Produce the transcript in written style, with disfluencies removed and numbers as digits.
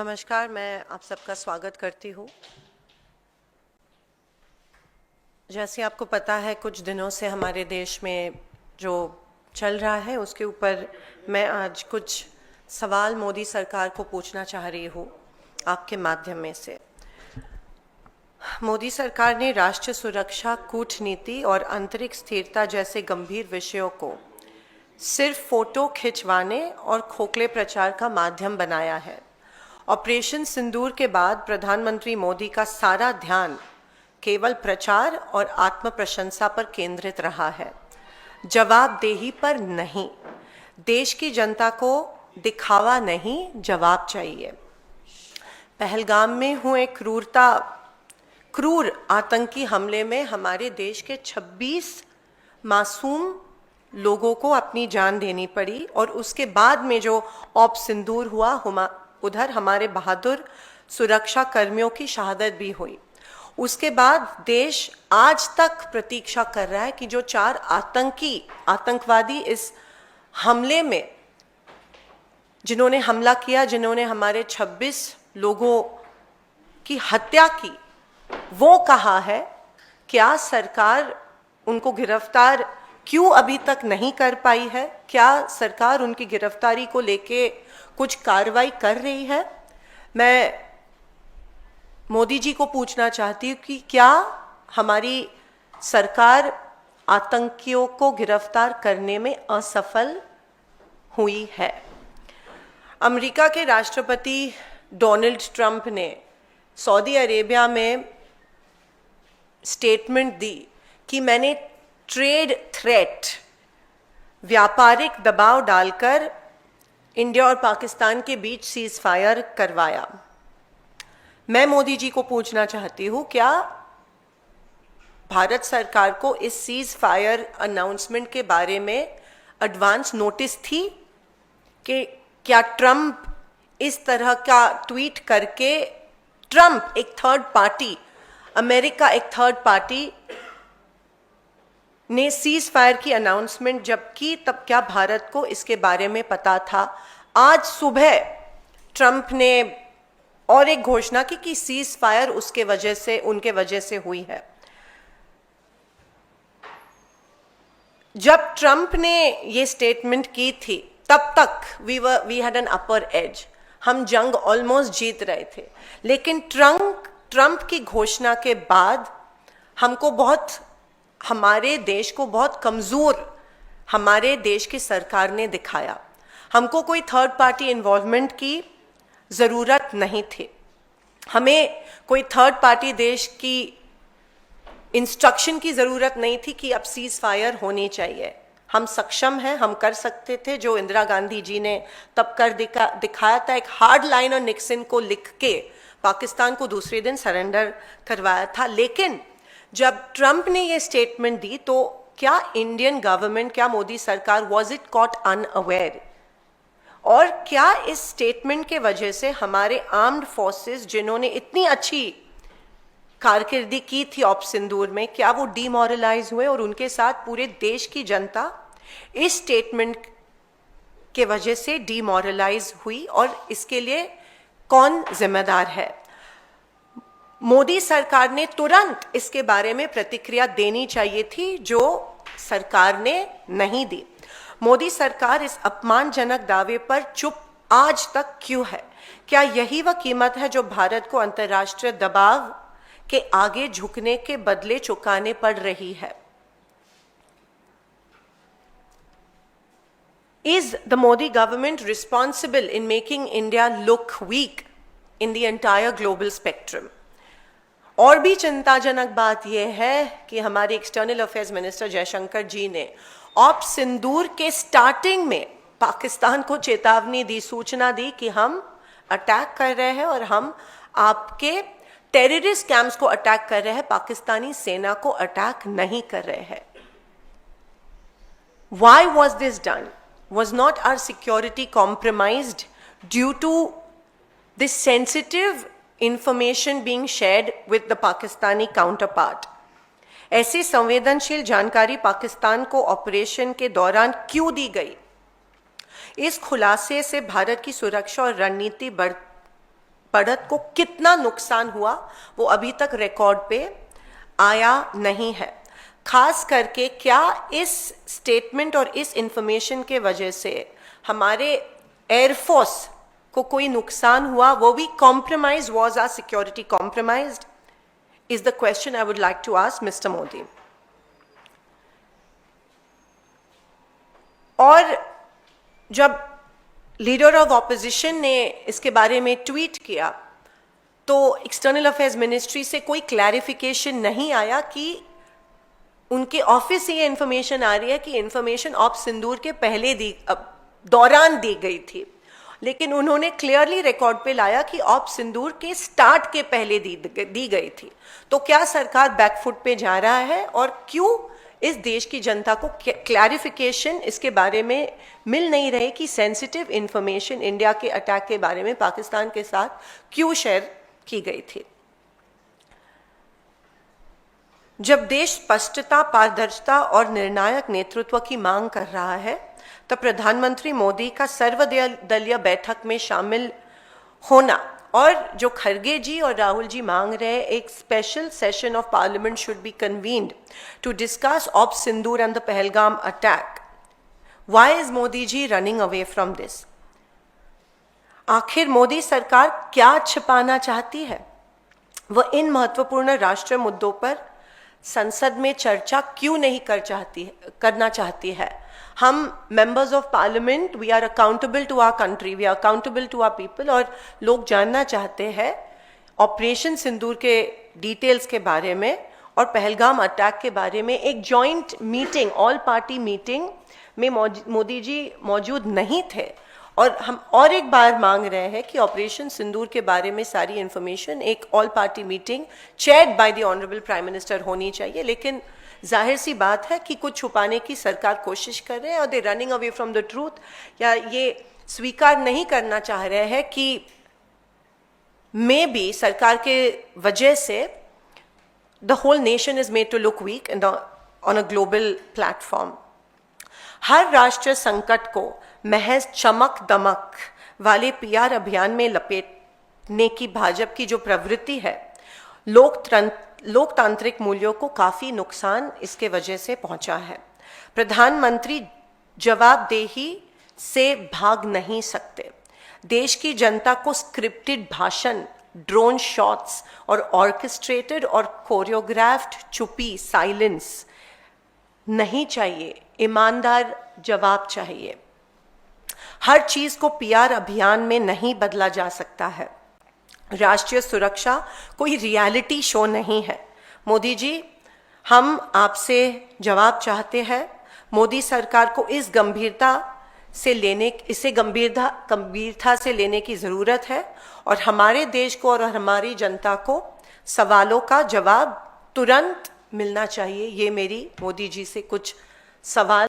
नमस्कार, मैं आप सबका स्वागत करती हूँ। जैसे आपको पता है, कुछ दिनों से हमारे देश में जो चल रहा है उसके ऊपर मैं आज कुछ सवाल मोदी सरकार को पूछना चाह रही हूँ आपके माध्यम में से। मोदी सरकार ने राष्ट्रीय सुरक्षा, कूटनीति और आंतरिक स्थिरता जैसे गंभीर विषयों को सिर्फ फोटो खिंचवाने और खोखले प्रचार का माध्यम बनाया है। ऑपरेशन सिंदूर के बाद प्रधानमंत्री मोदी का सारा ध्यान केवल प्रचार और आत्म प्रशंसा पर केंद्रित रहा है, जवाबदेही पर नहीं। देश की जनता को दिखावा नहीं, जवाब चाहिए। पहलगाम में हुए क्रूर आतंकी हमले में हमारे देश के 26 मासूम लोगों को अपनी जान देनी पड़ी और उसके बाद में जो ऑप सिंदूर हुआ, उधर हमारे बहादुर सुरक्षा कर्मियों की शहादत भी हुई। उसके बाद देश आज तक प्रतीक्षा कर रहा है कि जो 4 आतंकवादी इस हमले में जिन्होंने हमला किया, जिन्होंने हमारे 26 लोगों की हत्या की, वो कहाँ है? क्या सरकार उनको गिरफ्तार क्यों अभी तक नहीं कर पाई है? क्या सरकार उनकी गिरफ्तारी को लेके कुछ कार्रवाई कर रही है? मैं मोदी जी को पूछना चाहती हूँ कि क्या हमारी सरकार आतंकियों को गिरफ्तार करने में असफल हुई है? अमेरिका के राष्ट्रपति डोनाल्ड ट्रंप ने सऊदी अरेबिया में स्टेटमेंट दी कि मैंने ट्रेड थ्रेट, व्यापारिक दबाव डालकर इंडिया और पाकिस्तान के बीच सीज फायर करवाया। मैं मोदी जी को पूछना चाहती हूँ, क्या भारत सरकार को इस सीज फायर अनाउंसमेंट के बारे में एडवांस नोटिस थी कि क्या ट्रंप इस तरह का ट्वीट करके, ट्रंप एक थर्ड पार्टी, अमेरिका एक थर्ड पार्टी ने सीज फायर की अनाउंसमेंट जब की, तब क्या भारत को इसके बारे में पता था? आज सुबह ट्रंप ने और एक घोषणा की कि सीज फायर उनके वजह से हुई है। जब ट्रंप ने ये स्टेटमेंट की थी, तब तक we had an upper edge, हम जंग ऑलमोस्ट जीत रहे थे। लेकिन ट्रंप की घोषणा के बाद हमारे देश को बहुत कमजोर हमारे देश की सरकार ने दिखाया। हमको कोई थर्ड पार्टी इन्वॉल्वमेंट की ज़रूरत नहीं थी, हमें कोई थर्ड पार्टी देश की इंस्ट्रक्शन की ज़रूरत नहीं थी कि अब सीज फायर होनी चाहिए। हम सक्षम हैं, हम कर सकते थे जो इंदिरा गांधी जी ने तब कर दिखाया था। एक हार्ड लाइन और निक्सन को लिख के पाकिस्तान को दूसरे दिन सरेंडर करवाया था। लेकिन जब ट्रंप ने ये स्टेटमेंट दी, तो क्या इंडियन गवर्नमेंट, क्या मोदी सरकार वॉज इट कॉट अनअवेयर? और क्या इस स्टेटमेंट के वजह से हमारे आर्म्ड फोर्सेस, जिन्होंने इतनी अच्छी कारकिर्दी की थी ऑप सिंदूर में, क्या वो डीमोरलाइज हुए और उनके साथ पूरे देश की जनता इस स्टेटमेंट के वजह से डीमोरलाइज हुई? और इसके लिए कौन जिम्मेदार है? मोदी सरकार ने तुरंत इसके बारे में प्रतिक्रिया देनी चाहिए थी, जो सरकार ने नहीं दी। मोदी सरकार इस अपमानजनक दावे पर चुप आज तक क्यों है? क्या यही वह कीमत है जो भारत को अंतर्राष्ट्रीय दबाव के आगे झुकने के बदले चुकाने पड़ रही है? Is the Modi government responsible in making India look weak in the entire global spectrum? और भी चिंताजनक बात यह है कि हमारे एक्सटर्नल अफेयर्स मिनिस्टर जयशंकर जी ने ऑप सिंदूर के स्टार्टिंग में पाकिस्तान को चेतावनी दी, सूचना दी कि हम अटैक कर रहे हैं और हम आपके टेररिस्ट कैंप्स को अटैक कर रहे हैं, पाकिस्तानी सेना को अटैक नहीं कर रहे हैं। Why was this done? Was not our security compromised due to this sensitive information being shared with the Pakistani counterpart? ऐसी संवेदनशील जानकारी पाकिस्तान को ऑपरेशन के दौरान क्यों दी गई? इस खुलासे से भारत की सुरक्षा और रणनीति बढ़त को कितना नुकसान हुआ वो अभी तक रिकॉर्ड पे आया नहीं है। खास करके क्या इस स्टेटमेंट और इस इंफॉर्मेशन के वजह से हमारे एयरफोर्स को कोई नुकसान हुआ, वो भी compromise, was our security compromised, is the question I would like to ask mister Modi. और जब लीडर ऑफ ऑपोजिशन ने इसके बारे में ट्वीट किया तो एक्सटर्नल अफेयर्स मिनिस्ट्री से कोई क्लैरिफिकेशन नहीं आया कि उनके ऑफिस से ये इंफॉर्मेशन आ रही है कि इंफॉर्मेशन ऑप सिंदूर के पहले दौरान दी गई थी, लेकिन उन्होंने क्लियरली रिकॉर्ड पे लाया कि ऑप सिंदूर के स्टार्ट के पहले दी गई थी। तो क्या सरकार बैकफुट पे जा रहा है और क्यों इस देश की जनता को क्लैरिफिकेशन इसके बारे में मिल नहीं रहे कि सेंसिटिव इंफॉर्मेशन इंडिया के अटैक के बारे में पाकिस्तान के साथ क्यों शेयर की गई थी। जब देश स्पष्टता, पारदर्शिता और निर्णायक नेतृत्व की मांग कर रहा है तब प्रधानमंत्री मोदी का सर्वदलीय बैठक में शामिल होना और जो खरगे जी और राहुल जी मांग रहे हैं एक special session of parliament should be convened to discuss op Sindoor and the Pahalgam attack. Why is Modi ji running away from this? आखिर मोदी सरकार क्या छिपाना चाहती है? वह इन महत्वपूर्ण राष्ट्रीय मुद्दों पर संसद में चर्चा क्यों नहीं करना चाहती है? हम members of parliament, we are accountable to our country, we are accountable to our people, और लोग जानना चाहते हैं ऑपरेशन सिंदूर के डिटेल्स के बारे में और पहलगाम अटैक के बारे में। एक joint meeting, all party meeting में मोदी जी मौजूद नहीं थे और हम और एक बार मांग रहे हैं कि ऑपरेशन सिंदूर के बारे में सारी इंफॉर्मेशन एक all party meeting chaired by the honourable prime minister होनी चाहिए। लेकिन जाहिर सी बात है कि कुछ छुपाने की सरकार कोशिश कर रहे हैं और दे running away from the truth, या ये स्वीकार नहीं करना चाह रहे हैं कि मे बी सरकार के वजह से the whole nation is made to look weak on a global platform. हर राष्ट्रीय संकट को महज चमक दमक वाले पीआर अभियान में लपेटने की भाजपा की जो प्रवृत्ति है, लोकतांत्रिक मूल्यों को काफी नुकसान इसके वजह से पहुंचा है। प्रधानमंत्री जवाबदेही से भाग नहीं सकते। देश की जनता को स्क्रिप्टेड भाषण, ड्रोन शॉट्स और ऑर्केस्ट्रेटेड और कोरियोग्राफ्ड चुप्पी, साइलेंस नहीं चाहिए। ईमानदार जवाब चाहिए। हर चीज को पीआर अभियान में नहीं बदला जा सकता है। राष्ट्रीय सुरक्षा कोई रियलिटी शो नहीं है। मोदी जी, हम आपसे जवाब चाहते हैं। मोदी सरकार को इसे गंभीरता से लेने की जरूरत है और हमारे देश को और हमारी जनता को सवालों का जवाब तुरंत मिलना चाहिए। ये मेरी मोदी जी से कुछ सवाल